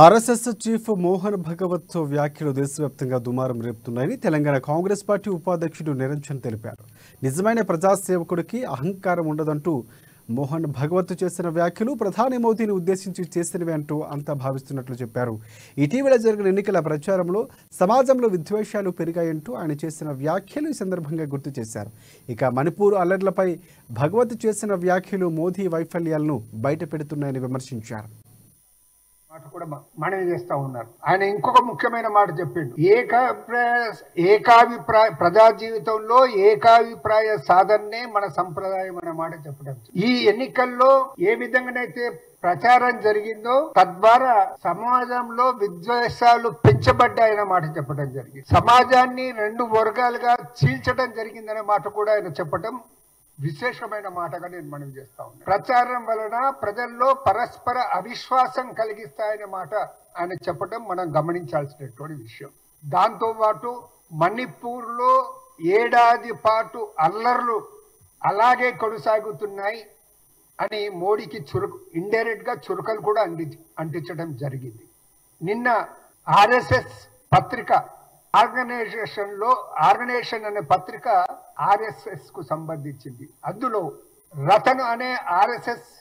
RSS chief Mohan Bhagwat వ్యాఖ్యలు దేశవ్యాప్తంగా దుమారం రేపుతున్నాయని తెలంగాణ కాంగ్రెస్ పార్టీ ఉపాధ్యక్షుడు నిరంజన్ తెలిపారు. నిజమైన ప్రజాసేవకుడికి అహంకారం ఉండదంటూ మోహన్ భగవత్ చేసిన వ్యాఖ్యలు ప్రధాని మోదీని ఉద్దేశించి చేసినవి అంటూ అంతా భావిస్తున్నట్లు చెప్పారు. ఇటీవల జరిగిన ఎన్నికల ప్రచారంలో సమాజంలో విద్వేషాలు పెరిగాయంటూ ఆయన చేసిన వ్యాఖ్యలు ఈ సందర్భంగా గుర్తు చేశారు. ఇక మణిపూర్ అల్లర్లపై భగవత్ చేసిన వ్యాఖ్యలు మోదీ వైఫల్యాలను బయటపెడుతున్నాయని విమర్శించారు. కూడా మనవి చేస్తా ఉన్నారు. ఆయన ఇంకొక ముఖ్యమైన మాట చెప్పిండు. ప్రజా జీవితంలో ఏకాభిప్రాయ సాధనే మన సంప్రదాయం అనే మాట చెప్పడం. ఈ ఎన్నికల్లో ఏ విధంగానైతే ప్రచారం జరిగిందో తద్వారా సమాజంలో విద్వేషాలు పెంచబడ్డాయన్న మాట చెప్పడం జరిగింది. సమాజాన్ని రెండు వర్గాలుగా చీల్చడం జరిగిందనే మాట కూడా ఆయన చెప్పడం విశేషమైన మాటగా నేను మనవి చేస్తా ఉన్నాను. ప్రచారం వలన ప్రజల్లో పరస్పర అవిశ్వాసం కలిగిస్తాయనే మాట ఆయన చెప్పడం మనం గమనించాల్సినటువంటి విషయం. దాంతో పాటు మణిపూర్లో ఏడాది పాటు అల్లర్లు అలాగే కొనసాగుతున్నాయి అని మోడీకి ఇండైరెక్ట్ గా చురుకలు కూడా అంటించడం జరిగింది. నిన్న ఆర్ఎస్ఎస్ పత్రిక ఆర్గనైజేషన్ అనే పత్రిక ఆర్ఎస్ఎస్ కు సంబంధించింది. అందులో రతన్ అనే ఆర్ఎస్ఎస్